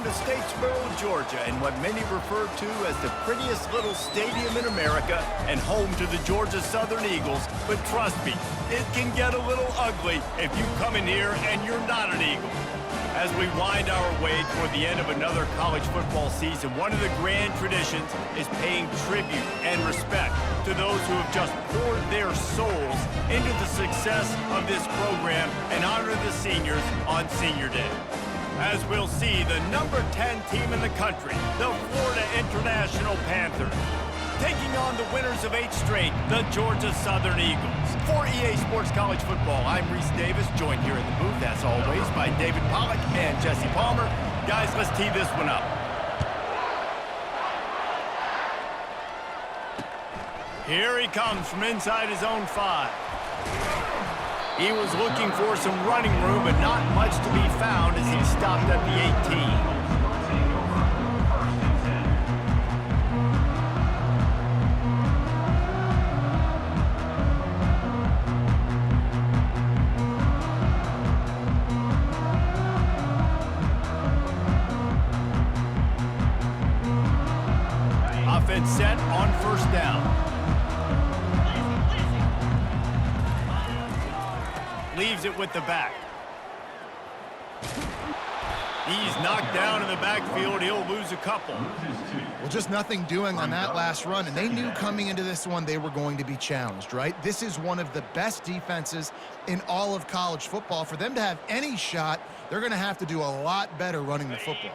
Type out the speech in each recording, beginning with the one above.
to Statesboro, Georgia, in what many refer to as the prettiest little stadium in America and home to the Georgia Southern Eagles. But trust me, it can get a little ugly if you come in here and you're not an Eagle. As we wind our way toward the end of another college football season, one of the grand traditions is paying tribute and respect to those who have just poured their souls into the success of this program and honor the seniors on Senior Day. As we'll see, the number 10 team in the country, the Florida International Panthers, taking on the winners of 8 straight, the Georgia Southern Eagles. For EA Sports College Football, I'm Reese Davis, joined here in the booth, as always, by David Pollack and Jesse Palmer. Guys, let's tee this one up. Here he comes from inside his own 5. He was looking for some running room, but not much to be found as he stopped at the 18. Offense set on first down. Leaves it with the back. He's knocked down in the backfield. He'll lose a couple. Well, just nothing doing on that last run, and they knew coming into this one they were going to be challenged, right? This is one of the best defenses in all of college football. For them to have any shot, they're going to have to do a lot better running the football.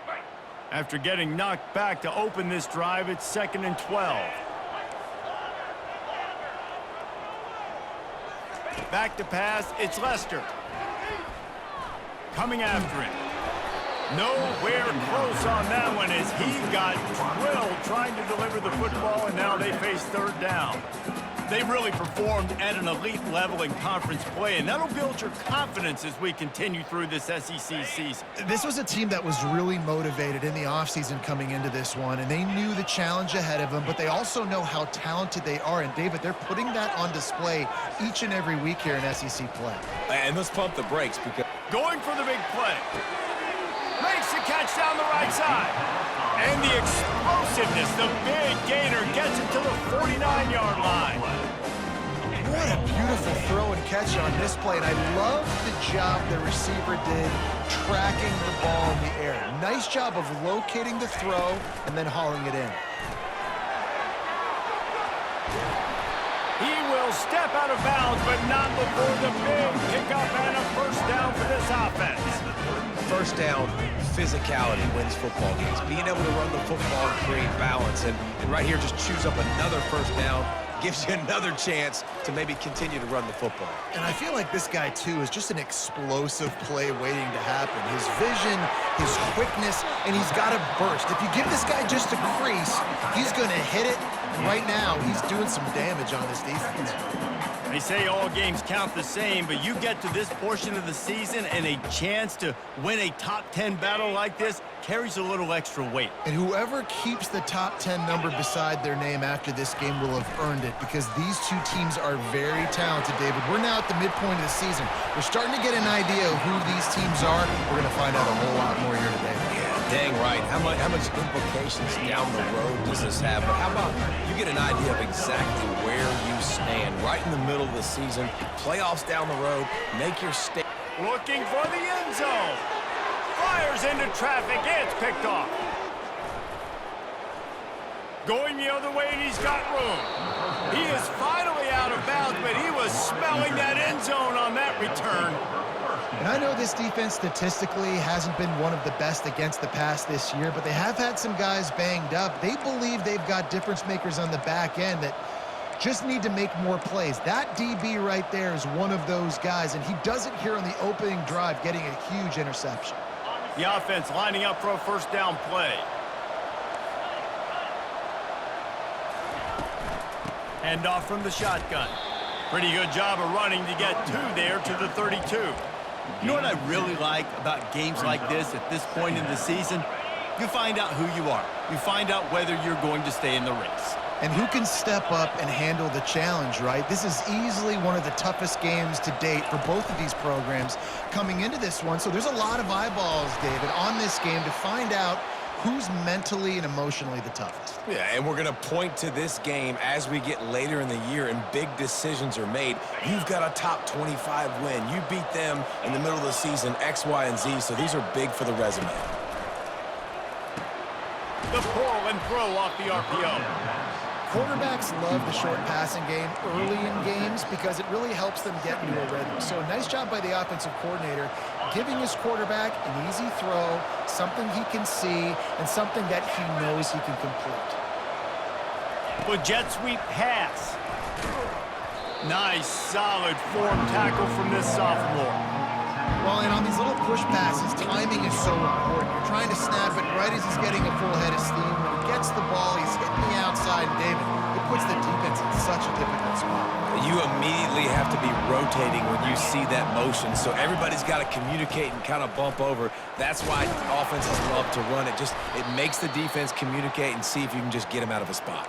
After getting knocked back to open this drive, it's 2nd and 12. Back to pass, it's Lester. Coming after him. Nowhere close on that one as he got drilled trying to deliver the football, and now they face 3rd down. They really performed at an elite level in conference play, and that'll build your confidence as we continue through this SEC season. This was a team that was really motivated in the offseason coming into this one, and they knew the challenge ahead of them, but they also know how talented they are. And, David, they're putting that on display each and every week here in SEC play. And let's pump the brakes because... Going for the big play. Makes the catch down the right side. And the explosiveness, the big gainer gets it to the 49-yard line. What a beautiful throw and catch on this play, and I love the job the receiver did tracking the ball in the air. Nice job of locating the throw and then hauling it in. He will step out of bounds, but not before the big pickup and a first down for this offense. First down, physicality wins football games. Being able to run the football and create balance. And right here, just choose up another first down. Gives you another chance to maybe continue to run the football. And I feel like this guy, too, is just an explosive play waiting to happen. His vision, his quickness, and he's got a burst. If you give this guy just a crease, he's going to hit it. And right now, he's doing some damage on this defense. They say all games count the same, but you get to this portion of the season and a chance to win a top 10 battle like this carries a little extra weight. And whoever keeps the top 10 number beside their name after this game will have earned it, because these two teams are very talented, David. We're now at the midpoint of the season. We're starting to get an idea of who these teams are. We're going to find out a whole lot more here today. Dang right. How much implications down the road does this have? But how about you get an idea of exactly where you stand right in the middle of the season, playoffs down the road, make your stand. Looking for the end zone. Fires into traffic. It's picked off. Going the other way, and he's got room. He is finally out of bounds, but he was smelling that end zone on that return. And I know this defense statistically hasn't been one of the best against the pass this year, but they have had some guys banged up. They believe they've got difference makers on the back end that just need to make more plays. That DB right there is one of those guys, and he does it here on the opening drive, getting a huge interception. The offense lining up for a first down play. Hand off from the shotgun. Pretty good job of running to get 2 there to the 32. You know what I really like about games like this at this point in the season? You find out who you are. You find out whether you're going to stay in the race. And who can step up and handle the challenge, right? This is easily one of the toughest games to date for both of these programs coming into this one. So there's a lot of eyeballs, David, on this game to find out who's mentally and emotionally the toughest. Yeah, and we're going to point to this game as we get later in the year and big decisions are made. You've got a top 25 win. You beat them in the middle of the season, X, Y, and Z, so these are big for the resume. The pull and throw off the RPO. Quarterbacks love the short passing game early in games because it really helps them get into a rhythm. So nice job by the offensive coordinator giving his quarterback an easy throw, something he can see, and something that he knows he can complete. The jet sweep pass. Nice, solid form tackle from this sophomore. Well, and on these little push passes, timing is so important. You're trying to snap it right as he's getting a full head of steam. When he gets the ball, he's hitting the outside, and David, it puts the defense in such a difficult spot. You immediately have to be rotating when you see that motion, so everybody's got to communicate and kind of bump over. That's why offenses love to run it. It makes the defense communicate and see if you can just get him out of a spot.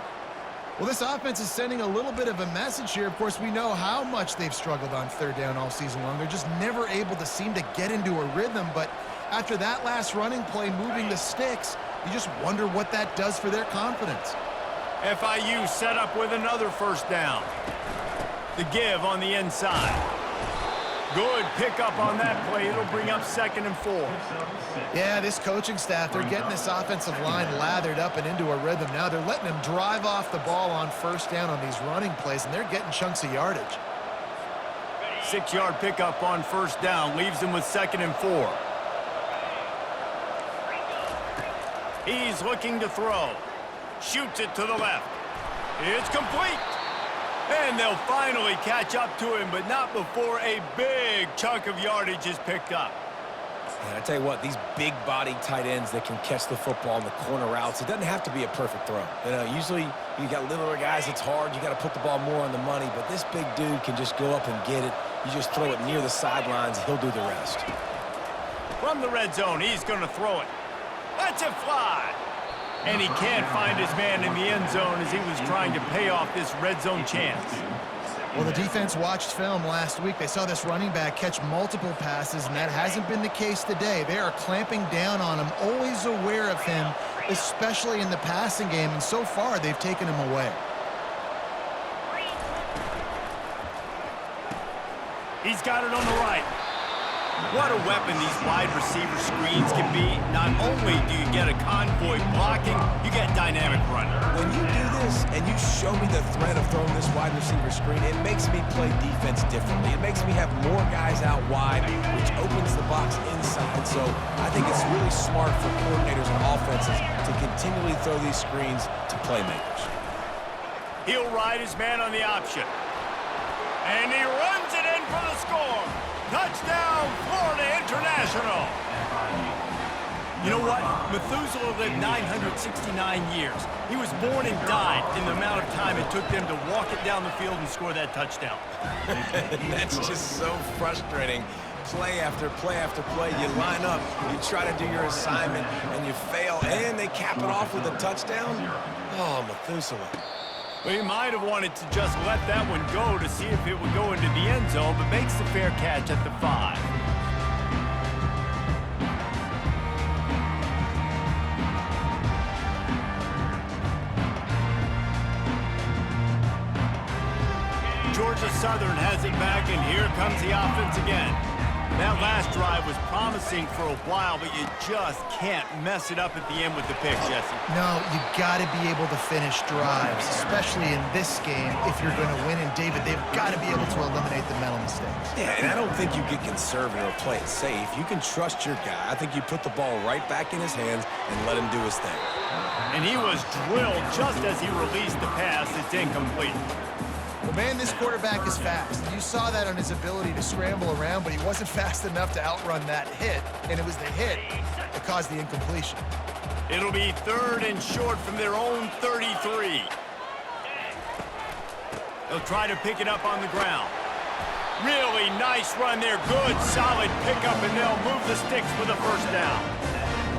Well, this offense is sending a little bit of a message here. Of course, we know how much they've struggled on third down all season long. They're just never able to seem to get into a rhythm. But after that last running play, moving the sticks, you just wonder what that does for their confidence. FIU set up with another first down. The give on the inside. Good pickup on that play. It'll bring up 2nd and 4. Yeah, this coaching staff, they're getting this offensive line lathered up and into a rhythm now. They're letting them drive off the ball on first down on these running plays, and they're getting chunks of yardage. 6-yard pickup on first down leaves them with 2nd and 4. He's looking to throw. Shoots it to the left. It's complete. And they'll finally catch up to him, but not before a big chunk of yardage is picked up. And I tell you what, these big-body tight ends that can catch the football in the corner routes, it doesn't have to be a perfect throw. You know, usually you got littler guys, it's hard. You got to put the ball more on the money, but this big dude can just go up and get it. You just throw it near the sidelines, he'll do the rest. From the red zone, he's going to throw it. Let's it fly. And he can't find his man in the end zone as he was trying to pay off this red zone chance. Well, the defense watched film last week. They saw this running back catch multiple passes, and that hasn't been the case today. They are clamping down on him, always aware of him, especially in the passing game, and so far they've taken him away. He's got it on the right. What a weapon these wide receiver screens can be. Not only do you get a convoy blocking, you get dynamic running. When you do this and you show me the threat of throwing this wide receiver screen, it makes me play defense differently. It makes me have more guys out wide, which opens the box inside. So I think it's really smart for coordinators and offenses to continually throw these screens to playmakers. He'll ride his man on the option. And he runs it in for the score. Touchdown, Florida International. You know what? Methuselah lived 969 years. He was born and died in the amount of time it took them to walk it down the field and score that touchdown. That's just so frustrating. Play after play after play. You line up, you try to do your assignment, and you fail, and they cap it off with a touchdown? Oh, Methuselah. Well, he might have wanted to just let that one go to see if it would go into the end zone, but makes the fair catch at the 5. Georgia Southern has it back, and here comes the offense again. That last drive was promising for a while, but you just can't mess it up at the end with the pick, Jesse. No, you got to be able to finish drives, especially in this game. If you're going to win, and David, they've got to be able to eliminate the mental mistakes. Yeah, and I don't think you get conservative or play it safe. You can trust your guy. I think you put the ball right back in his hands and let him do his thing. And he was drilled just as he released the pass. It's incomplete. Well, man, this quarterback is fast. You saw that on his ability to scramble around, but he wasn't fast enough to outrun that hit, and it was the hit that caused the incompletion. It'll be 3rd and short from their own 33. They'll try to pick it up on the ground. Really nice run there. Good, solid pickup, and they'll move the sticks for the first down.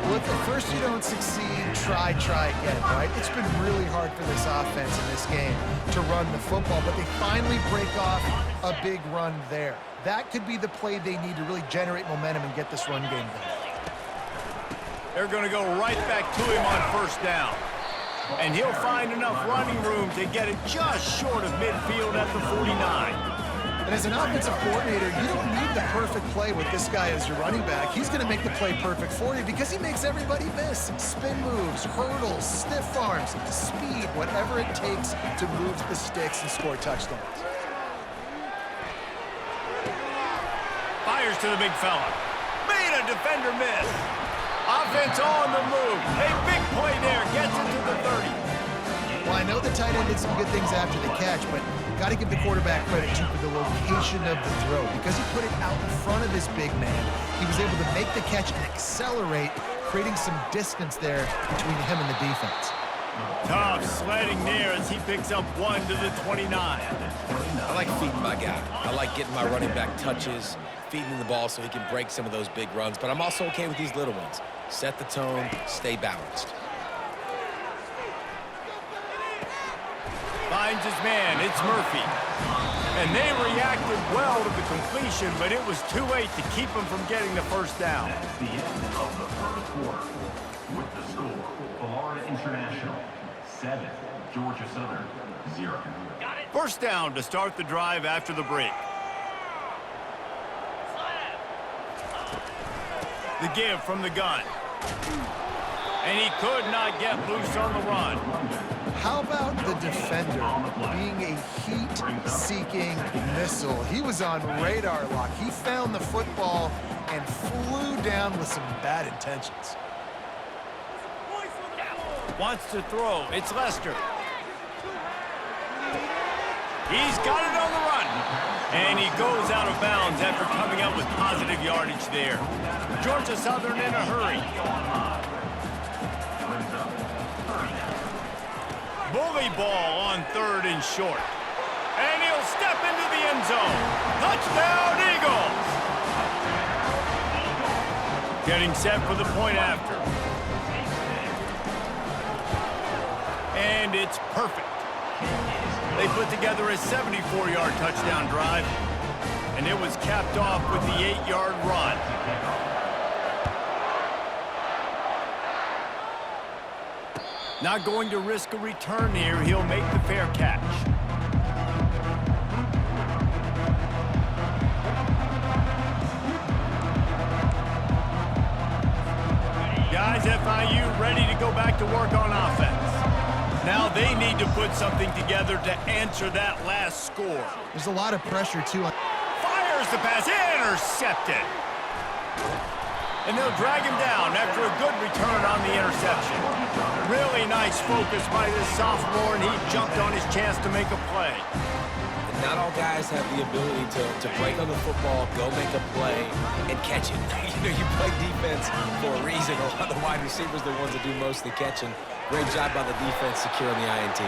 Well, if at first you don't succeed, try again, right? It's been really hard for this offense in this game to run the football, but they finally break off a big run there. That could be the play they need to really generate momentum and get this run game going. They're going to go right back to him on first down. And he'll find enough running room to get it just short of midfield at the 49. And as an offensive coordinator, you don't need the perfect play with this guy as your running back. He's going to make the play perfect for you because he makes everybody miss. Spin moves, hurdles, stiff arms, speed, whatever it takes to move the sticks and score touchdowns. Fires to the big fella. Made a defender miss. Offense on the move. A big play there. Gets into the 30. Well, I know the tight end did some good things after the catch, but got to give the quarterback credit, too, for the location of the throw. Because he put it out in front of his big man, he was able to make the catch and accelerate, creating some distance there between him and the defense. Tough sledding there as he picks up 1 to the 29. I like feeding my guy. I like getting my running back touches, feeding him the ball so he can break some of those big runs. But I'm also okay with these little ones. Set the tone, stay balanced. Finds his man, it's Murphy. And they reacted well to the completion, but it was too late to keep him from getting the first down. That's the end of the first quarter. With the score, Florida International 7, Georgia Southern 0. First down to start the drive after the break. The give from the gun. And he could not get loose on the run. How about the defender being a heat-seeking missile? He was on radar lock. He found the football and flew down with some bad intentions. Wants to throw. It's Lester. He's got it on the run. And he goes out of bounds after coming up with positive yardage there. Georgia Southern in a hurry. Bully ball on 3rd and short. And he'll step into the end zone. Touchdown, Eagles! Getting set for the point after. And it's perfect. They put together a 74-yard touchdown drive. And it was capped off with the 8-yard run. Not going to risk a return here. He'll make the fair catch. Guys, FIU ready to go back to work on offense. Now they need to put something together to answer that last score. There's a lot of pressure, too. Fires the pass. Intercepted. And they'll drag him down after a good return on the interception. Really nice focus by this sophomore, and he jumped on his chance to make a play. And not all guys have the ability to break on the football, go make a play, and catch it. You play defense for a reason. A lot of the wide receivers are the ones that do most of the catching. Great job by the defense securing the INT.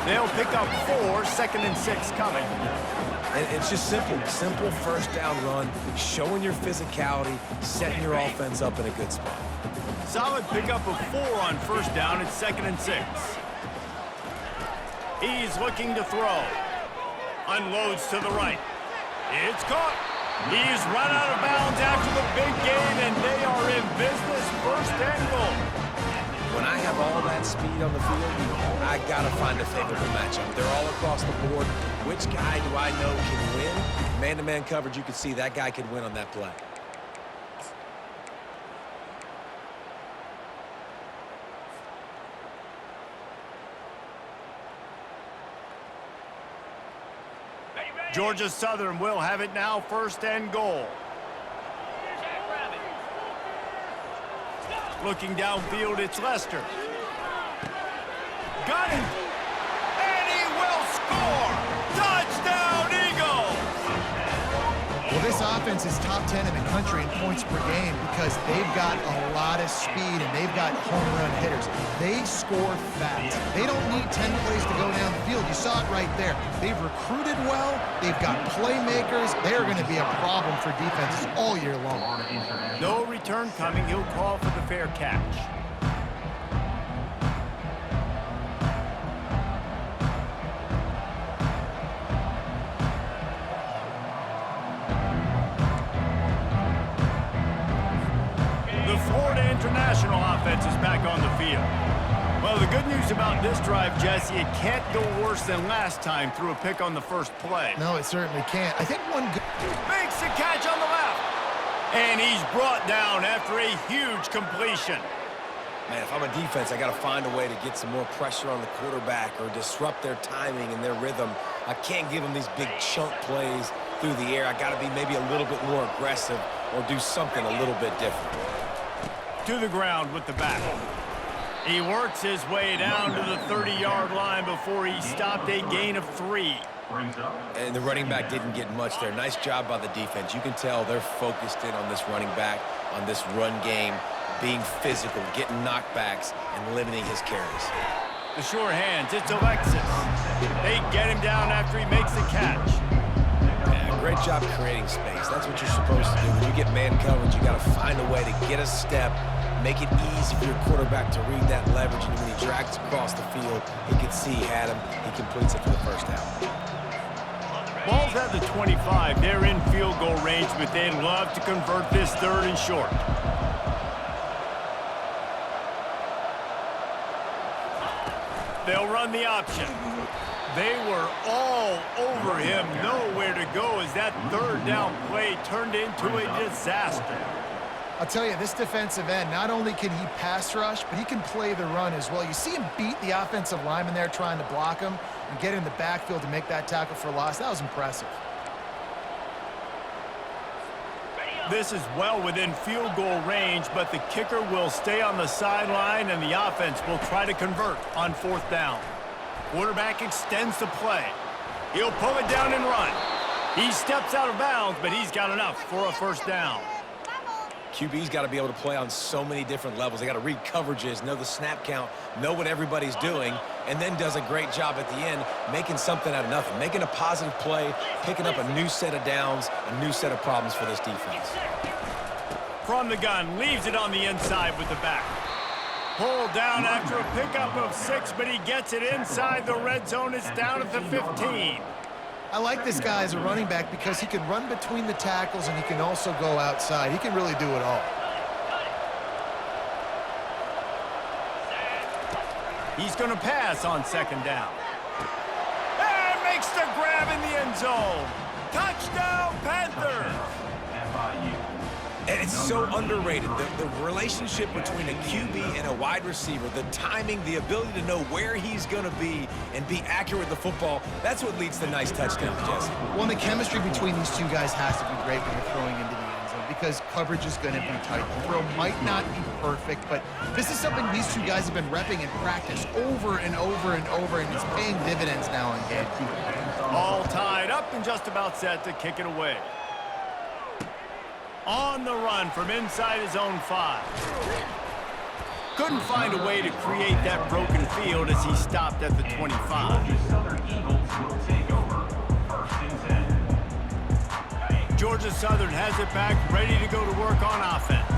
They'll pick up 4, 2nd and 6 coming. And it's just simple first down run, showing your physicality, setting your offense up in a good spot. Solid pickup of 4 on first down. It's 2nd and 6. He's looking to throw. Unloads to the right. It's caught. He's run out of bounds after the big gain, and they are in business. First and goal. When I have all that speed on the field, I got to find a favorable matchup. They're all across the board. Which guy do I know can win? Man-to-man coverage, you can see that guy can win on that play. Georgia Southern will have it now, 1st and goal. Looking downfield, it's Lester. Got it! And he will score! Touchdown, Eagles! Well, this offense defense is top 10 in the country in points per game because they've got a lot of speed and they've got home run hitters. They score fast. They don't need 10 plays to go down the field. You saw it right there. They've recruited well. They've got playmakers. They're going to be a problem for defenses all year long. No return coming. He'll call for the fair catch. The Florida International offense is back on the field. Well, the good news about this drive, Jesse, it can't go worse than last time through a pick on the first play. No, it certainly can't. I think one good... Makes the catch on the left. And he's brought down after a huge completion. Man, if I'm a defense, I got to find a way to get some more pressure on the quarterback or disrupt their timing and their rhythm. I can't give them these big chunk plays through the air. I got to be maybe a little bit more aggressive or do something a little bit different. To the ground with the back. He works his way down to the 30-yard line before he stopped a gain of 3. And the running back didn't get much there. Nice job by the defense. You can tell they're focused in on this running back, on this run game, being physical, getting knockbacks, and limiting his carries. The sure hands, it's Alexis. They get him down after he makes the catch. Yeah, great job creating space. That's what you're supposed to do. When you get man coverage, you got to find a way to get a step, make it easy for your quarterback to read that leverage, and when he drags across the field, he can see he had him. He completes it for the first down. Ball's at the 25. They're in field goal range, but they'd love to convert this 3rd and short. They'll run the option. They were all over him, nowhere to go as that 3rd down play turned into a disaster. I'll tell you, this defensive end, not only can he pass rush, but he can play the run as well. You see him beat the offensive lineman there trying to block him and get in the backfield to make that tackle for loss. That was impressive. This is well within field goal range, but the kicker will stay on the sideline and the offense will try to convert on 4th down. Quarterback extends the play. He'll pull it down and run. He steps out of bounds, but he's got enough for a 1st down. QB's got to be able to play on so many different levels. They got to read coverages, know the snap count, know what everybody's doing, and then does a great job at the end making something out of nothing, making a positive play, picking up a new set of downs, a new set of problems for this defense. From the gun, leaves it on the inside with the back. Pulled down after a pickup of 6, but he gets it inside the red zone. It's down at the 15. I like this guy as a running back because he can run between the tackles and he can also go outside. He can really do it all. He's going to pass on 2nd down. And makes the grab in the end zone. Touchdown, Panthers! And it's so underrated. The relationship between a QB and a wide receiver, the timing, the ability to know where he's going to be and be accurate with the football, that's what leads to nice touchdowns, Jesse. Well, the chemistry between these two guys has to be great when you're throwing into the end zone because coverage is going to be tight. The throw might not be perfect, but this is something these two guys have been repping in practice over and over and over, and it's paying dividends now in game. All tied up and just about set to kick it away. On the run from inside his own 5. Couldn't find a way to create that broken field as he stopped at the 25. Georgia Southern has it back, ready to go to work on offense.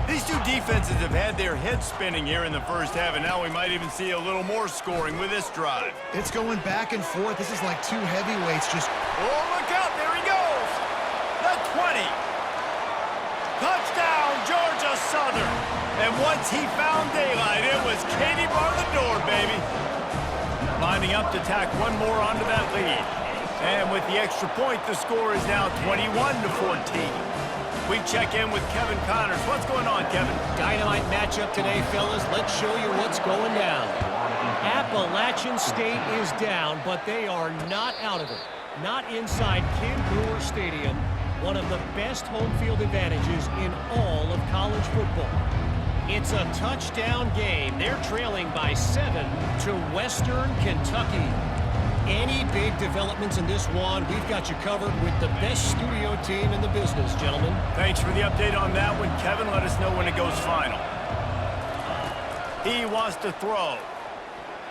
These two defenses have had their heads spinning here in the first half, and now we might even see a little more scoring with this drive. It's going back and forth. This is like two heavyweights just... Oh, look out, there he goes! The 20. Touchdown, Georgia Southern. And once he found daylight, it was Katie bar the door, baby. Lining up to tack one more onto that lead. And with the extra point, the score is now 21-14. We check in with Kevin Connors. What's going on, Kevin? Dynamite matchup today, fellas. Let's show you what's going down. Appalachian State is down, but they are not out of it. Not inside Ken Brewer Stadium, one of the best home field advantages in all of college football. It's a touchdown game. They're trailing by 7 to Western Kentucky. Any big developments in this one, we've got you covered with the best studio team in the business, gentlemen. Thanks for the update on that one, Kevin. Let us know when it goes final. He wants to throw.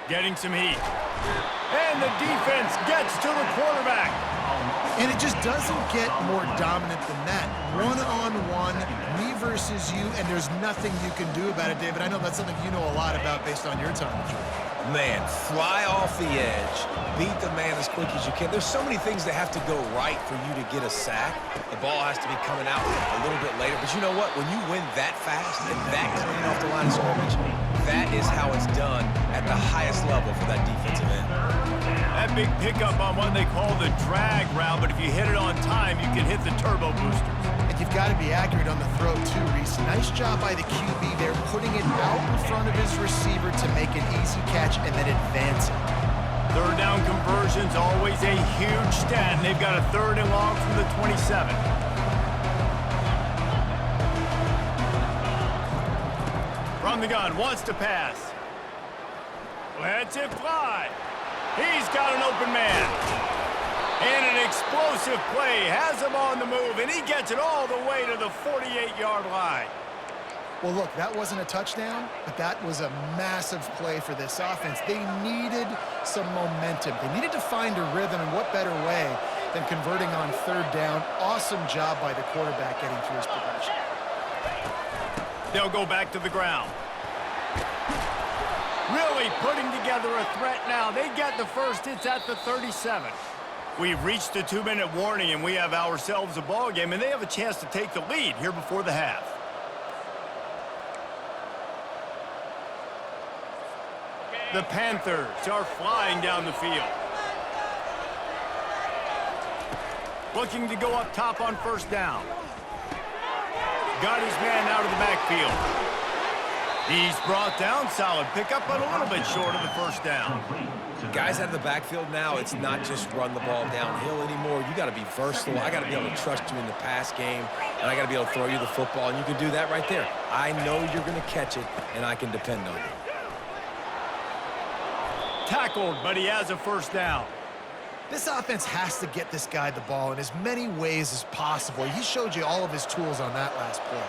Getting some heat. And the defense gets to the quarterback. And it just doesn't get more dominant than that. One-on-one, me versus you, and there's nothing you can do about it, David. I know that's something you know a lot about based on your time. Man, fly off the edge, beat the man as quick as you can. There's so many things that have to go right for you to get a sack. The ball has to be coming out a little bit later. But you know what? When you win that fast and that clean off the line of scrimmage, that is how it's done at the highest level for that defensive end. That big pickup on what they call the drag route, but if you hit it on time, you can hit the turbo boosters. And you've got to be accurate on the throw, too, Reese. Nice job by the QB there, putting it out in front of his receiver to make an easy catch and then advancing. Third down conversion's always a huge stat, and they've got a 3rd and long from the 27. From the gun, wants to pass. Lets it fly. He's got an open man. And an explosive play. Has him on the move, and he gets it all the way to the 48-yard line. Well, look, that wasn't a touchdown, but that was a massive play for this offense. They needed some momentum. They needed to find a rhythm, and what better way than converting on 3rd down. Awesome job by the quarterback getting through his progression. They'll go back to the ground. Really putting together a threat now. They get the first. It's at the 37. We've reached the 2-minute warning, and we have ourselves a ball game, and they have a chance to take the lead here before the half. The Panthers are flying down the field. Looking to go up top on 1st down. Got his man out of the backfield. He's brought down, solid pickup, but a little bit short of the 1st down. Guys out of the backfield now, it's not just run the ball downhill anymore. You got to be versatile. I got to be able to trust you in the pass game, and I got to be able to throw you the football, and you can do that right there. I know you're going to catch it, and I can depend on you. Tackled, but he has a 1st down. This offense has to get this guy the ball in as many ways as possible. He showed you all of his tools on that last play.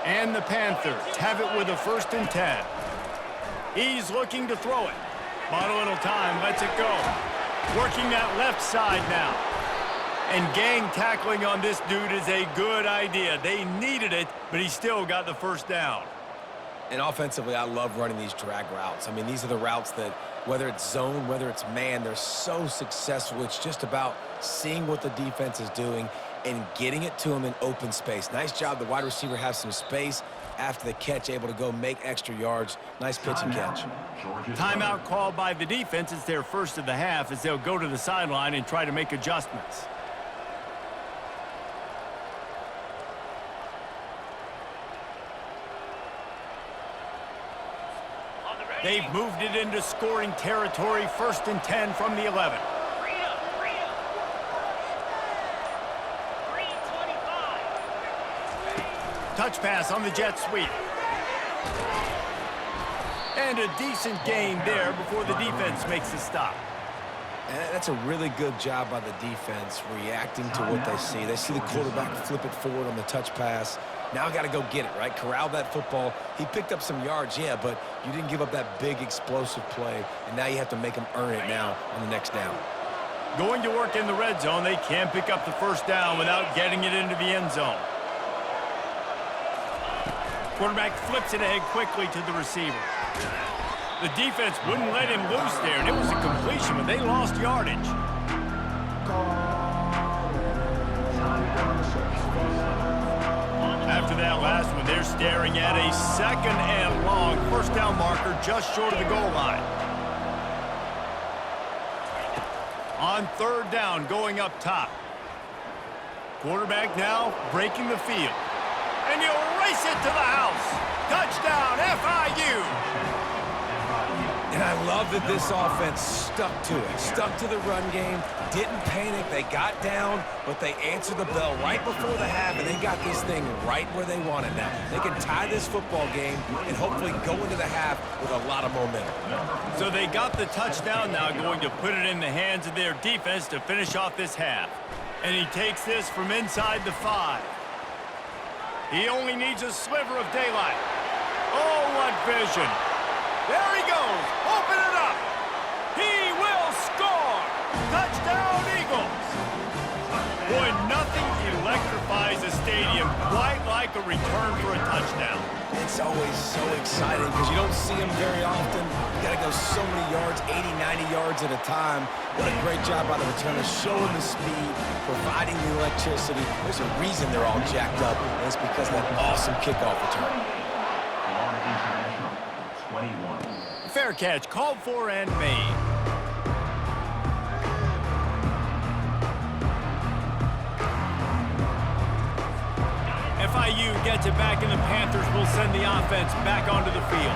And the Panthers have it with a 1st and 10. He's looking to throw it. Bought a little time, lets it go. Working that left side now. And gang tackling on this dude is a good idea. They needed it, but he still got the 1st down. And offensively, I love running these drag routes. I mean, these are the routes that, whether it's zone, whether it's man, they're so successful. It's just about seeing what the defense is doing and getting it to them in open space. Nice job. The wide receiver has some space after the catch, able to go make extra yards. Nice pitch and catch. Timeout called by the defense. It's their 1st of the half as they'll go to the sideline and try to make adjustments. They've moved it into scoring territory. 1st and 10 from the 11. Touch pass on the jet sweep. And a decent gain there before the defense makes a stop. And that's a really good job by the defense, reacting to what they see. They see the quarterback flip it forward on the touch pass. Now I got to go get it, right? Corral that football. He picked up some yards, yeah, but you didn't give up that big explosive play, and now you have to make them earn it now on the next down. Going to work in the red zone. They can't pick up the 1st down without getting it into the end zone. Quarterback flips it ahead quickly to the receiver. The defense wouldn't let him loose there, and it was a completion, but they lost yardage. After that last one, they're staring at a 2nd and long. 1st down marker just short of the goal line. On 3rd down, going up top. Quarterback now breaking the field. And you'll race it to the house. Touchdown, FIU. And I love that this offense stuck to it, stuck to the run game, didn't panic. They got down, but they answered the bell right before the half, and they got this thing right where they want it now. They can tie this football game and hopefully go into the half with a lot of momentum. So they got the touchdown, now going to put it in the hands of their defense to finish off this half. And he takes this from inside the 5. He only needs a sliver of daylight. Oh, what vision. There he goes. Open it up. He will score. Touchdown, Eagles. Boy, nothing electrifies a stadium quite like a return for a touchdown. It's always so exciting because you don't see them very often. You got to go so many yards, 80, 90 yards at a time. What a great job by the returner, showing the speed, providing the electricity. There's a reason they're all jacked up, and it's because of that awesome kickoff return. Florida International, 21. Fair catch, called for and made. FIU gets it back, and the Panthers will send the offense back onto the field.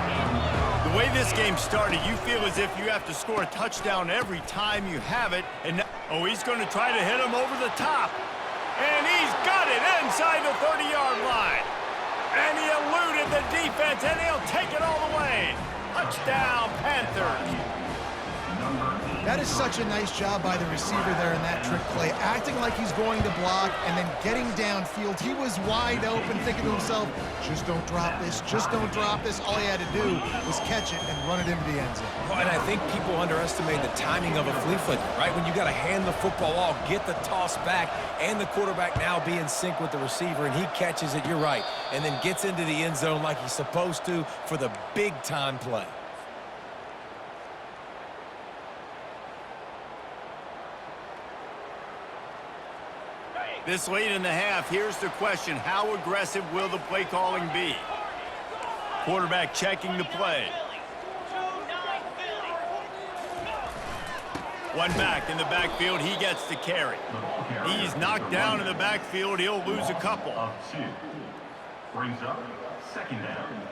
The way this game started, you feel as if you have to score a touchdown every time you have it. And oh, he's going to try to hit him over the top. And he's got it inside the 30-yard line. And he eluded the defense, and he'll take it all the way. Touchdown, Panthers. That is such a nice job by the receiver there in that trick play, acting like he's going to block and then getting downfield. He was wide open, thinking to himself, just don't drop this, just don't drop this. All he had to do was catch it and run it into the end zone. Well, and I think people underestimate the timing of a flea flicker, right? When you got to hand the football off, get the toss back, and the quarterback now be in sync with the receiver, and he catches it, you're right, and then gets into the end zone like he's supposed to for the big-time play. This late in the half, here's the question. How aggressive will the play calling be? Quarterback checking the play. One back in the backfield, he gets the carry. He's knocked down in the backfield, he'll lose a couple. Of 2. Brings up second down.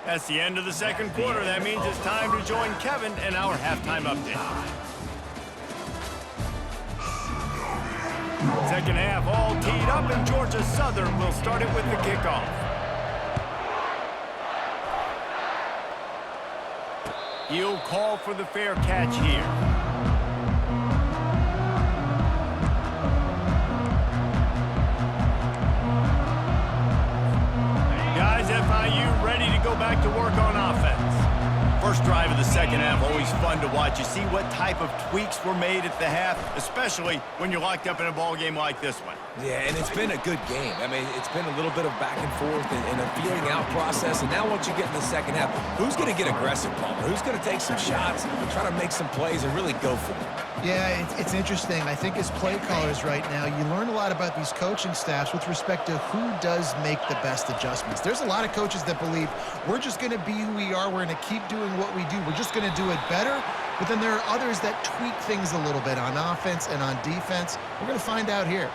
That's the end of the second quarter. That means it's time to join Kevin in our halftime update. Second half all teed up, and Georgia Southern will start it with the kickoff. He'll call for the fair catch here. Guys, FIU ready to go back to work on offense. First drive of the second half, always fun to watch. You see what type of tweaks were made at the half, especially when you're locked up in a ball game like this one. Yeah, and it's been a good game. I mean, it's been a little bit of back and forth and a feeling out process. And now once you get in the second half, who's going to get aggressive, Palmer? Who's going to take some shots, try to make some plays, and really go for it? Yeah, it's interesting. I think as play callers right now, you learn a lot about these coaching staffs with respect to who does make the best adjustments. There's a lot of coaches that believe we're just going to be who we are. We're going to keep doing what we do. We're just going to do it better. But then there are others that tweak things a little bit on offense and on defense. We're going to find out here.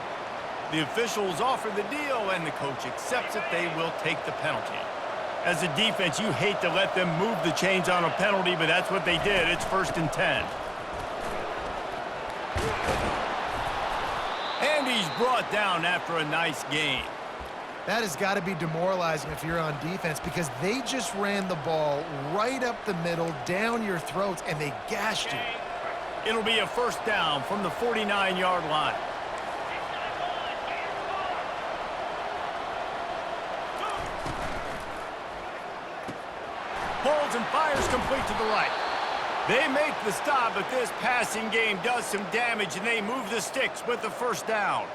The officials offer the deal, and the coach accepts it. They will take the penalty. As a defense, you hate to let them move the chains on a penalty, but that's what they did. It's 1st and 10. And he's brought down after a nice gain. That has got to be demoralizing if you're on defense, because they just ran the ball right up the middle, down your throats, and they gashed you. It'll be a first down from the 49-yard line. Pulls and fires complete to the right. They make the stop, but this passing game does some damage, and they move the sticks with the first down.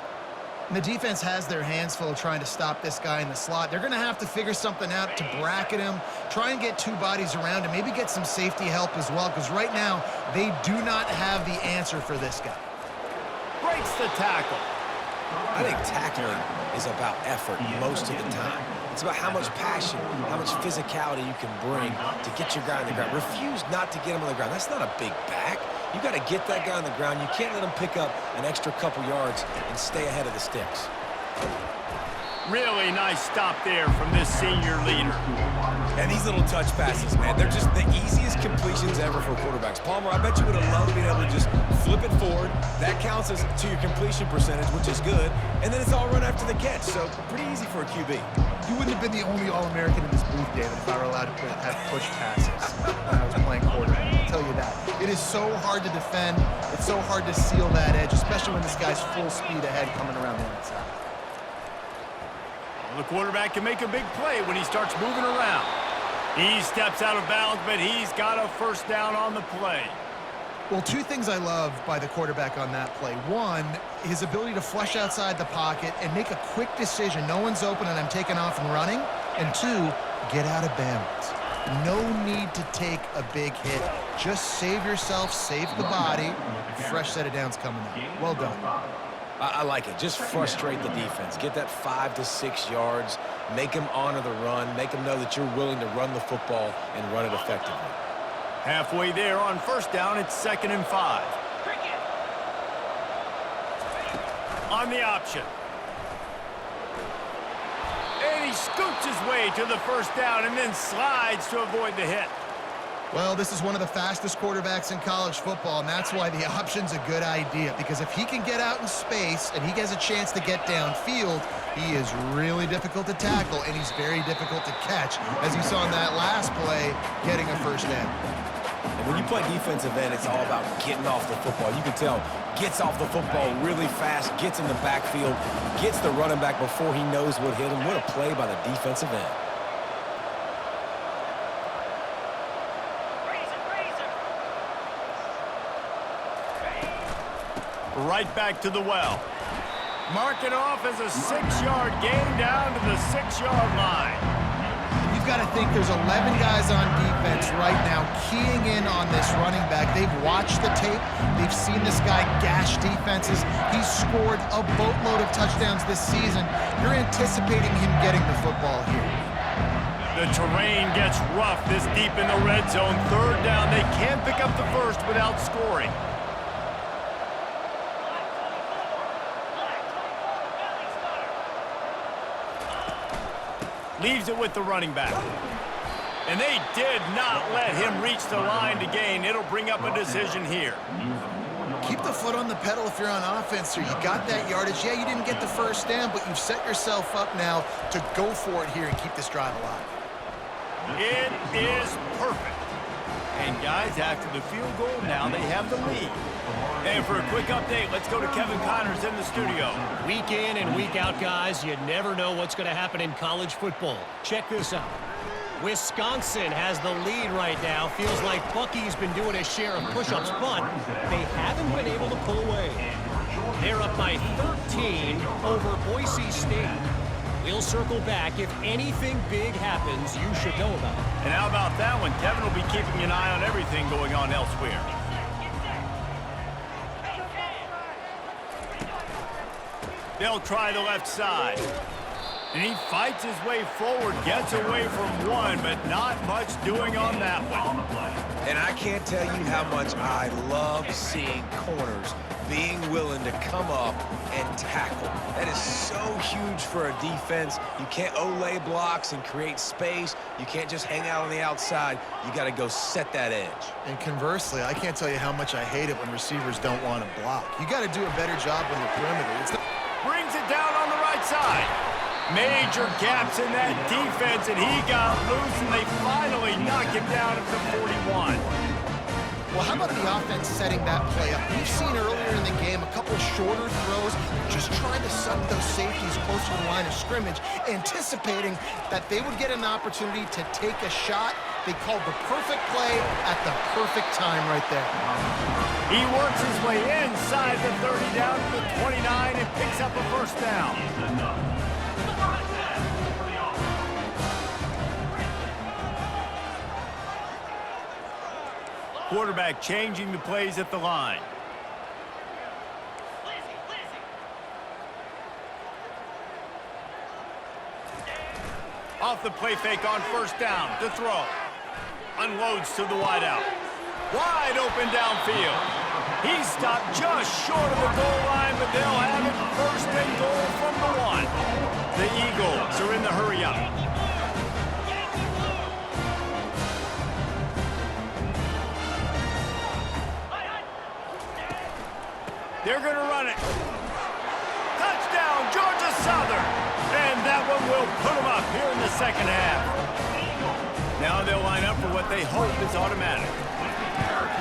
And the defense has their hands full trying to stop this guy in the slot. They're going to have to figure something out to bracket him, try and get two bodies around him, maybe get some safety help as well, because right now they do not have the answer for this guy. Breaks the tackle. I think tackling is about effort most of the time. It's about how much passion, how much physicality you can bring to get your guy on the ground. Refuse not to get him on the ground. That's not a big back. You got to get that guy on the ground. You can't let him pick up an extra couple yards and stay ahead of the sticks. Really nice stop there from this senior leader. And these little touch passes, man, they're just the easiest completions ever for quarterbacks. Palmer, I bet you would have loved being able to just flip it forward. That counts as to your completion percentage, which is good. And then it's all run after the catch, so pretty easy for a QB. You wouldn't have been the only All-American in this booth, David, if I were allowed to have push passes when I was playing quarterback. I'll tell you that. It is so hard to defend. It's so hard to seal that edge, especially when this guy's full speed ahead coming around the outside. Well, the quarterback can make a big play when he starts moving around. He steps out of bounds, but he's got a first down on the play. Well, two things I love by the quarterback on that play. One, his ability to flush outside the pocket and make a quick decision. No one's open and I'm taking off and running. And two, get out of bounds. No need to take a big hit. Just save yourself, save the body. Fresh set of downs coming up. Well done. I like it. Just frustrate the defense. Get that 5 to 6 yards. Make them honor the run. Make them know that you're willing to run the football and run it effectively. Halfway there on first down, it's 2nd and 5. On the option. And he scoots his way to the first down and then slides to avoid the hit. Well, this is one of the fastest quarterbacks in college football, and that's why the option's a good idea. Because if he can get out in space and he has a chance to get downfield, he is really difficult to tackle, and he's very difficult to catch, as you saw in that last play, getting a first down. And when you play defensive end, it's all about getting off the football. You can tell, gets off the football really fast, gets in the backfield, gets the running back before he knows what hit him. What a play by the defensive end. Right back to the well. Mark it off as a 6-yard gain down to the 6-yard line. You've got to think there's 11 guys on defense right now keying in on this running back. They've watched the tape. They've seen this guy gash defenses. He's scored a boatload of touchdowns this season. You're anticipating him getting the football here. The terrain gets rough this deep in the red zone. 3rd down. They can't pick up the first without scoring. Leaves it with the running back. And they did not let him reach the line to gain. It'll bring up a decision here. Keep the foot on the pedal if you're on offense here. You got that yardage. Yeah, you didn't get the first down, but you've set yourself up now to go for it here and keep this drive alive. It is perfect. And guys, after the field goal, now they have the lead. And for a quick update, let's go to Kevin Connors in the studio. Week in and week out, guys, you never know what's going to happen in college football. Check this out. Wisconsin has the lead right now. Feels like Bucky's been doing his share of push-ups, but they haven't been able to pull away. They're up by 13 over Boise State. We'll circle back. If anything big happens, you should know about it. And how about that one? Kevin will be keeping an eye on everything going on elsewhere. They'll try the left side. And he fights his way forward, gets away from one, but not much doing on that one. And I can't tell you how much I love seeing corners being willing to come up and tackle. That is so huge for a defense. You can't olay blocks and create space. You can't just hang out on the outside. You got to go set that edge. And conversely, I can't tell you how much I hate it when receivers don't want to block. You got to do a better job on the perimeter. Brings it down on the right side. Major gaps in that defense, and he got loose, and they finally knock him down at the 41. Well, how about the offense setting that play up? We've seen earlier in the game a couple shorter throws, just trying to suck those safeties closer to the line of scrimmage, anticipating that they would get an opportunity to take a shot. They called the perfect play at the perfect time right there. He works his way inside the 30 down to the 29 and picks up a first down. Quarterback changing the plays at the line. Off the play fake on first down to throw. Unloads to the wideout. Wide open downfield. He stopped just short of the goal line, but they'll have it 1st and goal from the 1. The Eagles are in the hurry up. They're going to run it. Touchdown, Georgia Southern. And that one will put them up here in the second half. Now they'll line up for what they hope is automatic.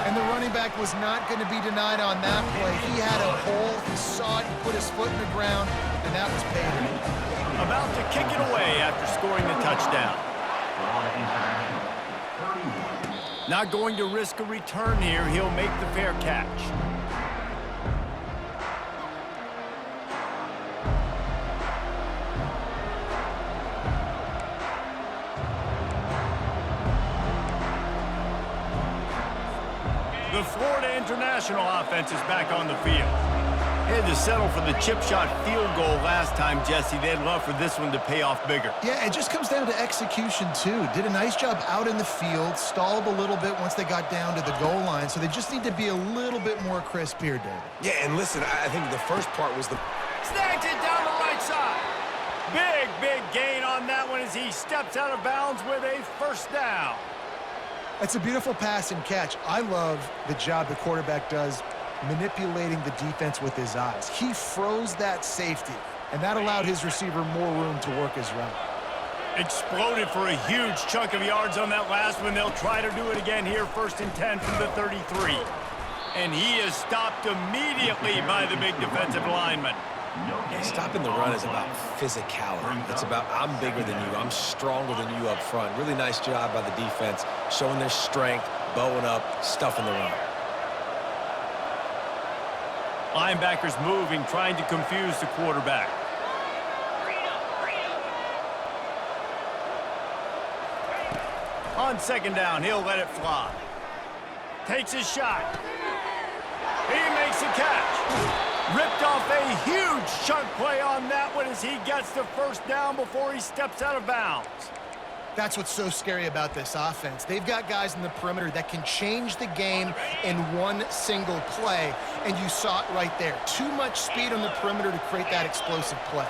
And the running back was not going to be denied on that play. He had a hole, he saw it, he put his foot in the ground, and that was paid. About to kick it away after scoring the touchdown. Not going to risk a return here. He'll make the fair catch. The Florida International offense is back on the field. They had to settle for the chip shot field goal last time, Jesse. They'd love for this one to pay off bigger. Yeah, it just comes down to execution, too. Did a nice job out in the field, stalled a little bit once they got down to the goal line, so they just need to be a little bit more crisp here, David. Yeah, and listen, I think the first part was the... Snags it down the right side. Big gain on that one as he steps out of bounds with a first down. It's a beautiful pass and catch. I love the job the quarterback does manipulating the defense with his eyes. He froze that safety, and that allowed his receiver more room to work his route. Exploded for a huge chunk of yards on that last one. They'll try to do it again here, 1st and 10 from the 33. And he is stopped immediately by the big defensive lineman. Yeah, stopping the run is about physicality. It's about I'm bigger than you, I'm stronger than you up front. Really nice job by the defense, showing their strength, bowing up, stuffing the run. Linebackers moving, trying to confuse the quarterback. On 2nd down, he'll let it fly. Takes his shot. He makes a catch. Ripped off a huge chunk play on that one as he gets the first down before he steps out of bounds. That's what's so scary about this offense. They've got guys in the perimeter that can change the game in one single play, and you saw it right there. Too much speed on the perimeter to create that explosive play.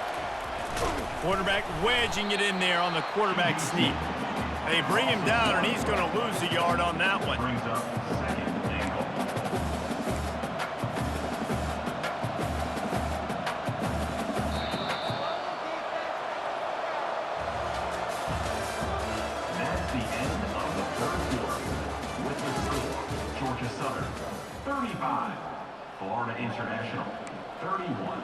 Quarterback wedging it in there on the quarterback sneak. They bring him down, and he's going to lose a yard on that one. Brings up 2nd and goal. That's the end of the 3rd quarter. With the score, Georgia Southern 35, Florida International 31.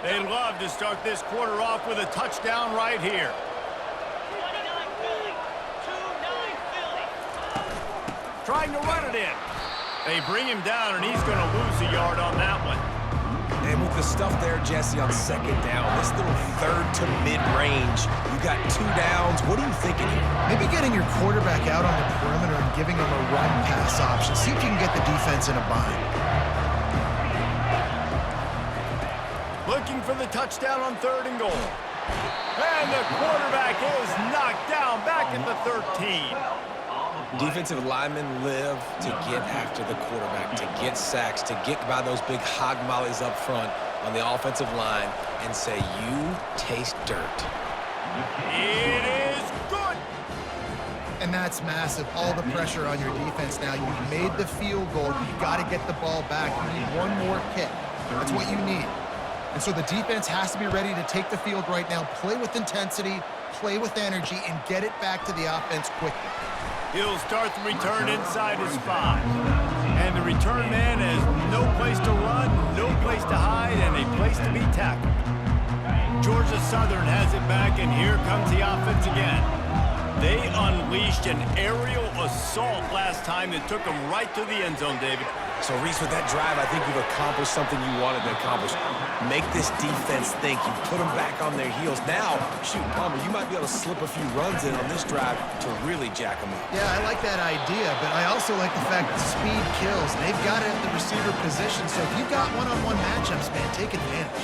They'd love to start this quarter off with a touchdown right here. 29 Philly. 2-9 Philly. Trying to run it in. They bring him down, and he's going to lose a yard on that one. And with the stuff there, Jesse, on 2nd down, this little 3rd to mid-range, you got 2 downs. What are you thinking here? Maybe getting your quarterback out on the perimeter and giving him a run-pass option. See if you can get the defense in a bind. Looking for the touchdown on 3rd and goal. And the quarterback is knocked down back at the 13. Defensive linemen live to get after the quarterback, to get sacks, to get by those big hog mollies up front on the offensive line and say, you taste dirt. It is good. And that's massive. All the pressure on your defense now. You've made the field goal. You've got to get the ball back. You need one more kick. That's what you need. And so the defense has to be ready to take the field right now, play with intensity, play with energy, and get it back to the offense quickly. He'll start the return inside his 5. And the return man has no place to run, no place to hide, and a place to be tackled. Georgia Southern has it back, and here comes the offense again. They unleashed an aerial assault last time that took them right to the end zone, David. So, Reese, with that drive, I think you've accomplished something you wanted to accomplish. Make this defense think. You put them back on their heels. Now, shoot, Palmer, you might be able to slip a few runs in on this drive to really jack them up. Yeah, I like that idea, but I also like the fact that speed kills. They've got it at the receiver position, so if you've got one-on-one matchups, man, take advantage.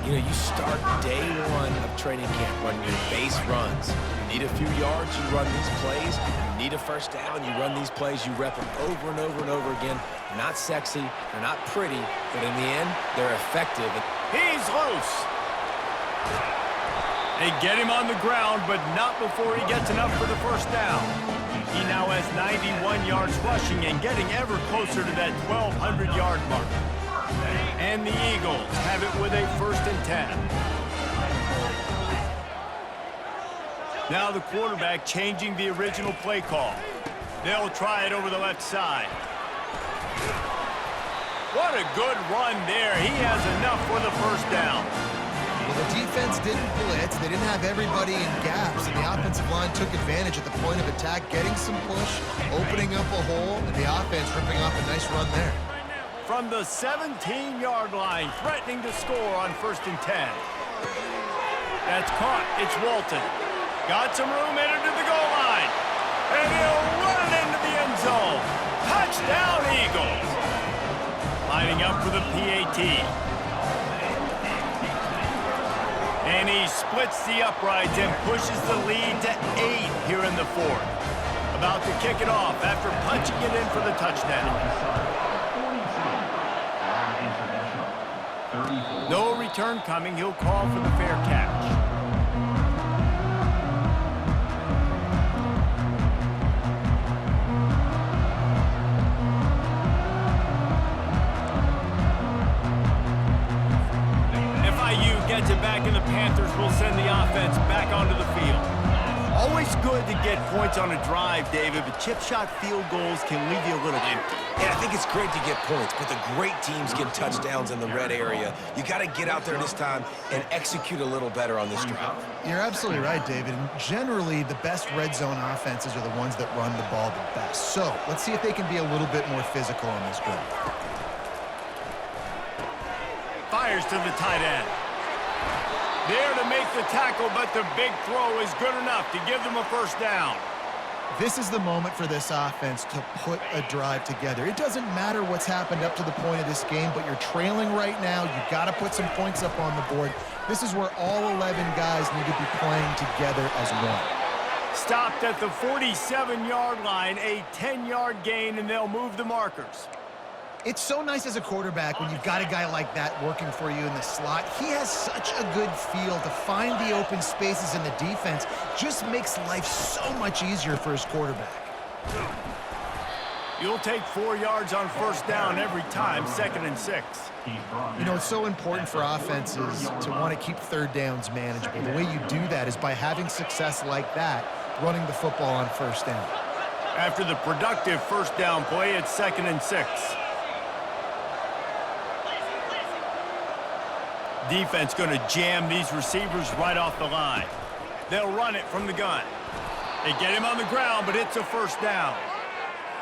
You know, you start day 1 of training camp running your base runs. You need a few yards, you run these plays. You need a first down, you run these plays. You rep them over and over and over again. They're not sexy, they're not pretty, but in the end, they're effective. He's loose. They get him on the ground, but not before he gets enough for the first down. He now has 91 yards rushing and getting ever closer to that 1,200-yard mark. And the Eagles have it with a 1st and 10. Now the quarterback changing the original play call. They'll try it over the left side. What a good run there. He has enough for the first down. Well, the defense didn't blitz. They didn't have everybody in gaps, and the offensive line took advantage at the point of attack, getting some push, opening up a hole, and the offense ripping off a nice run there. From the 17-yard line, threatening to score on 1st and 10. That's caught. It's Walton. Got some room, entered to the goal line. And he'll run it into the end zone. Touchdown, Eagles. Lining up for the PAT. And he splits the uprights and pushes the lead to 8 here in the 4th. About to kick it off after punching it in for the touchdown. 42. No return coming. He'll call for the fair catch. Gets it back, and the Panthers will send the offense back onto the field. Always good to get points on a drive, David, but chip shot field goals can leave you a little empty. Yeah, I think it's great to get points, but the great teams get touchdowns in the red area. You got to get out there this time and execute a little better on this drive. You're absolutely right, David. And generally, the best red zone offenses are the ones that run the ball the best. So let's see if they can be a little bit more physical on this drive. Fires to the tight end. There to make the tackle, but the big throw is good enough to give them a first down. This is the moment for this offense to put a drive together. It doesn't matter what's happened up to the point of this game, but you're trailing right now. You've got to put some points up on the board. This is where all 11 guys need to be playing together as one. Stopped at the 47-yard line, a 10-yard gain, and they'll move the markers. It's so nice as a quarterback when you've got a guy like that working for you in the slot. He has such a good feel to find the open spaces in the defense. Just makes life so much easier for his quarterback. You'll take 4 yards on first down every time, 2nd and 6. You know, it's so important for offenses to want to keep third downs manageable. The way you do that is by having success like that, running the football on first down. After the productive first down play, it's 2nd and 6. Defense going to jam these receivers right off the line. They'll run it from the gun. They get him on the ground, but it's a first down.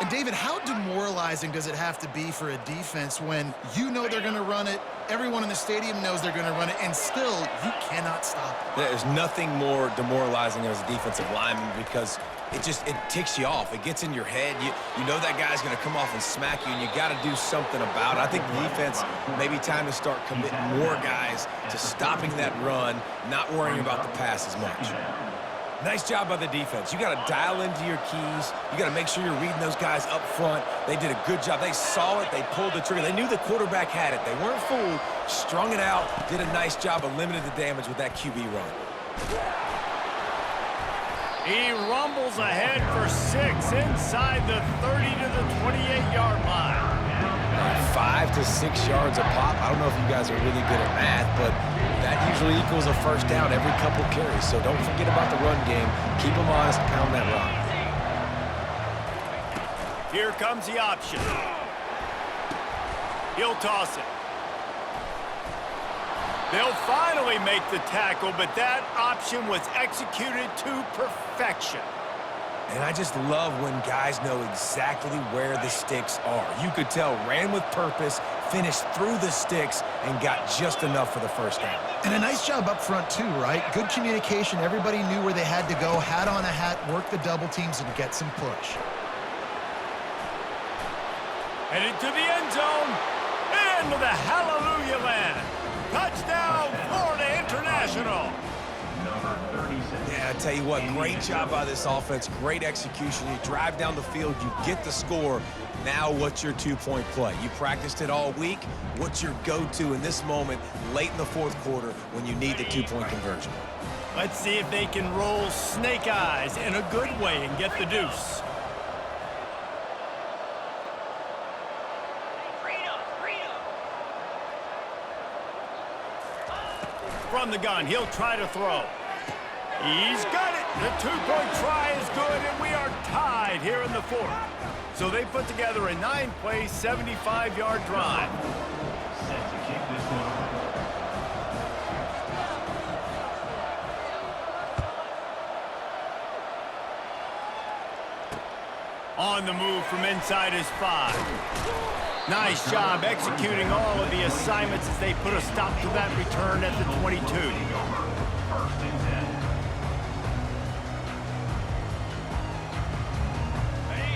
And David, how demoralizing does it have to be for a defense when you know they're going to run it, everyone in the stadium knows they're going to run it, and still you cannot stop it? There's nothing more demoralizing as a defensive lineman because it ticks you off. It gets in your head. You know that guy's going to come off and smack you, and you got to do something about it. I think the defense maybe time to start committing more guys to stopping that run, not worrying about the pass as much. Nice job by the defense. You got to dial into your keys. You got to make sure you're reading those guys up front. They did a good job. They saw it. They pulled the trigger. They knew the quarterback had it. They weren't fooled. Strung it out. Did a nice job of limiting the damage with that QB run. He rumbles ahead for 6 inside the 30 to the 28-yard line. 5 to 6 yards a pop. I don't know if you guys are really good at math, but that usually equals a first down every couple carries. So don't forget about the run game. Keep them honest, pound that rock. Here comes the option. He'll toss it. They'll finally make the tackle, but that option was executed to perfection. And I just love when guys know exactly where the sticks are. You could tell ran with purpose, finished through the sticks, and got just enough for the first down. And a nice job up front too, right? Good communication. Everybody knew where they had to go, hat on a hat, work the double teams, and get some push. Headed to the end zone, into the hallelujah land. Touchdown, Florida International. number 36. Yeah, I tell you what, great job by this offense, great execution. You drive down the field, you get the score. Now what's your two-point play? You practiced it all week. What's your go-to in this moment late in the fourth quarter when you need the two-point conversion? Let's see if they can roll snake eyes in a good way and get the deuce. From the gun, he'll try to throw. He's got it. The two-point try is good, and we are tied here in the fourth. So they put together a 9-play, 75-yard drive. Set to kick this one off. On the move from inside his 5. Nice job executing all of the assignments as they put a stop to that return at the 22. First and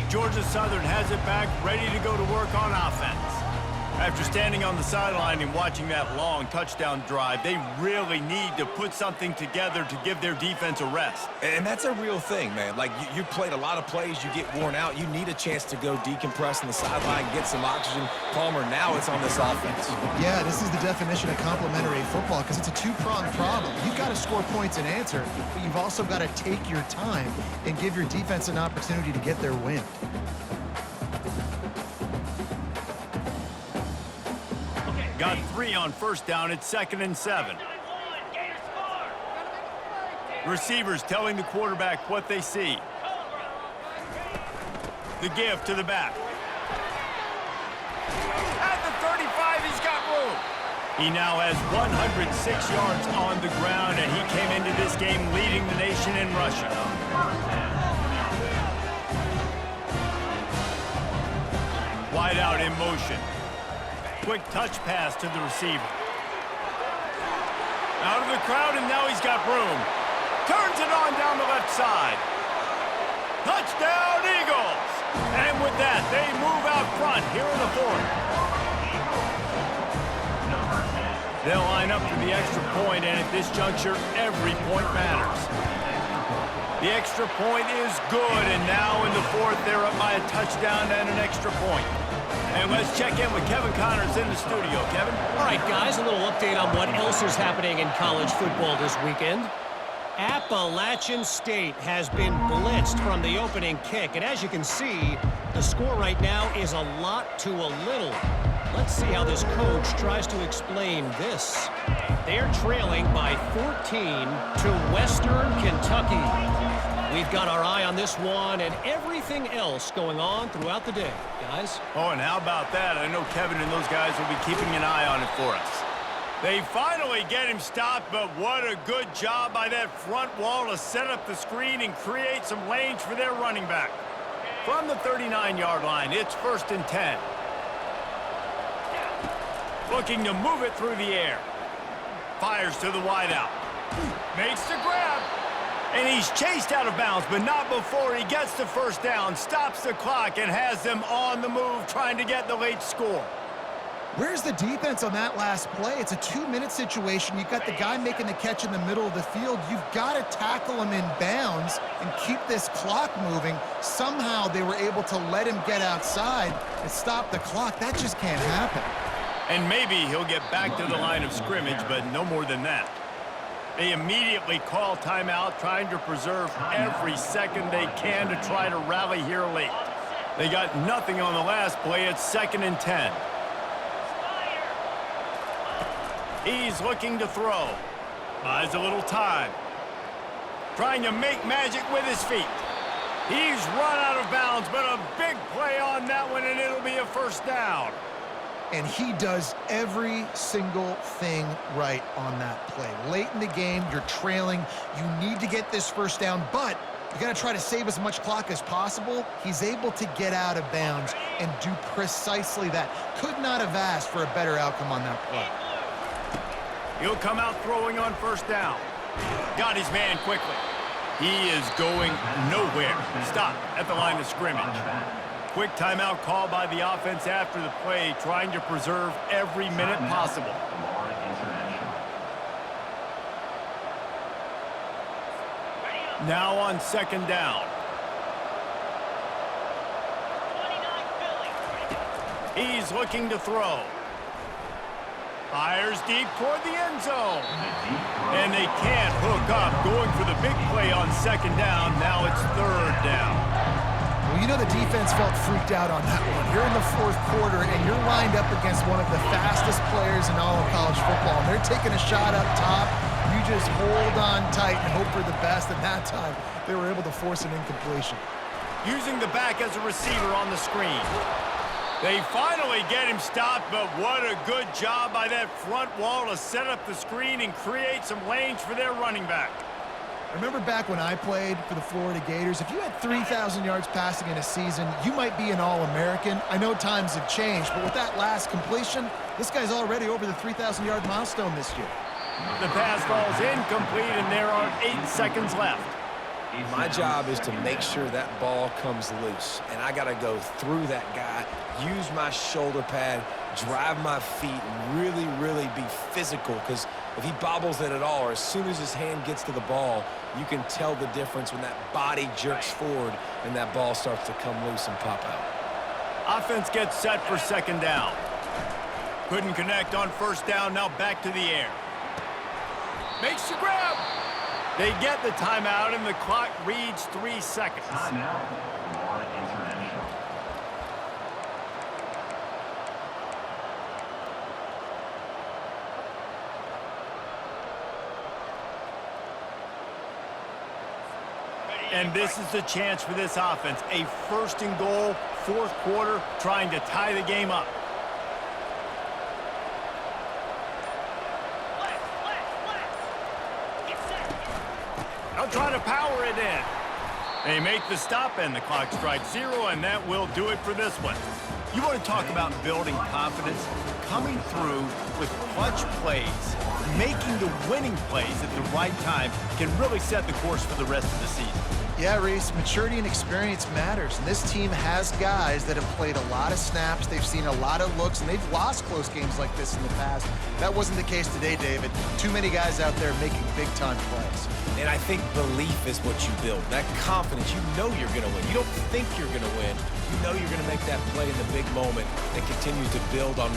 10. Georgia Southern has it back, ready to go to work on offense. After standing on the sideline and watching that long touchdown drive, they really need to put something together to give their defense a rest. And that's a real thing, man. Like, you played a lot of plays, you get worn out. You need a chance to go decompress on the sideline, get some oxygen. Palmer, now it's on this offense. Yeah, this is the definition of complementary football because it's a two-pronged problem. You've got to score points and answer, but you've also got to take your time and give your defense an opportunity to get their wind. Got 3 on first down. It's 2nd and 7. Receivers telling the quarterback what they see. The give to the back. At the 35, he's got room. He now has 106 yards on the ground, and he came into this game leading the nation in rushing. Wide out in motion. Quick touch pass to the receiver. Out of the crowd, and now he's got room. Turns it on down the left side. Touchdown, Eagles! And with that, they move out front here in the fourth. They'll line up for the extra point, and at this juncture, every point matters. The extra point is good, and now in the fourth, they're up by a touchdown and an extra point. And let's check in with Kevin Connors in the studio. Kevin? All right, guys, a little update on what else is happening in college football this weekend. Appalachian State has been blitzed from the opening kick, and as you can see, the score right now is a lot to a little. Let's see how this coach tries to explain this. They're trailing by 14 to Western Kentucky. We've got our eye on this one and everything else going on throughout the day, guys. Oh, and how about that? I know Kevin and those guys will be keeping an eye on it for us. They finally get him stopped, but what a good job by that front wall to set up the screen and create some lanes for their running back. From the 39-yard line, it's 1st and 10. Looking to move it through the air. Fires to the wideout. Makes the grab. And he's chased out of bounds, but not before he gets the first down, stops the clock, and has them on the move trying to get the late score. Where's the defense on that last play? It's a 2-minute situation. You've got the guy making the catch in the middle of the field. You've got to tackle him in bounds and keep this clock moving. Somehow they were able to let him get outside and stop the clock. That just can't happen. And maybe he'll get back to the line of scrimmage, but no more than that. They immediately call timeout, trying to preserve every second they can to try to rally here late. They got nothing on the last play. It's 2nd and 10. He's looking to throw. Buys a little time. Trying to make magic with his feet. He's run out of bounds, but a big play on that one, and it'll be a first down. And he does every single thing right on that play. Late in the game, you're trailing. You need to get this first down, but you got to try to save as much clock as possible. He's able to get out of bounds and do precisely that. Could not have asked for a better outcome on that play. He'll come out throwing on first down. Got his man quickly. He is going nowhere. Stop at the line of scrimmage. Quick timeout call by the offense after the play, trying to preserve every minute possible. Now on second down. He's looking to throw. Fires deep toward the end zone. And they can't hook up. Going for the big play on second down. Now it's third down. Well, you know the defense felt freaked out on that one. You're in the fourth quarter, and you're lined up against one of the fastest players in all of college football. And they're taking a shot up top. You just hold on tight and hope for the best. And that time, they were able to force an incompletion. Using the back as a receiver on the screen. They finally get him stopped, but what a good job by that front wall to set up the screen and create some lanes for their running back. Remember back when I played for the Florida Gators, if you had 3,000 yards passing in a season, you might be an All-American. I know times have changed, but with that last completion, this guy's already over the 3,000-yard milestone this year. The pass falls incomplete, and there are 8 seconds left. My job is to make sure that ball comes loose, and I got to go through that guy, use my shoulder pad, drive my feet, and really be physical, because if he bobbles it at all, or as soon as his hand gets to the ball, you can tell the difference when that body jerks forward and that ball starts to come loose and pop out. Offense gets set for second down. Couldn't connect on first down, now back to the air. Makes the grab. They get the timeout, and the clock reads 3 seconds. Timeout, Florida International. And this is the chance for this offense. A first and goal, fourth quarter, trying to tie the game up. They'll try to power it in. They make the stop, and the clock strikes 0, and that will do it for this one. You want to talk about building confidence? Coming through with clutch plays, making the winning plays at the right time can really set the course for the rest of the season. Yeah, Reese, maturity and experience matters. And this team has guys that have played a lot of snaps. They've seen a lot of looks, and they've lost close games like this in the past. That wasn't the case today, David. Too many guys out there making big-time plays. And I think belief is what you build. That confidence, you know you're going to win. You don't think you're going to win. You know you're going to make that play in the big moment that continues to build on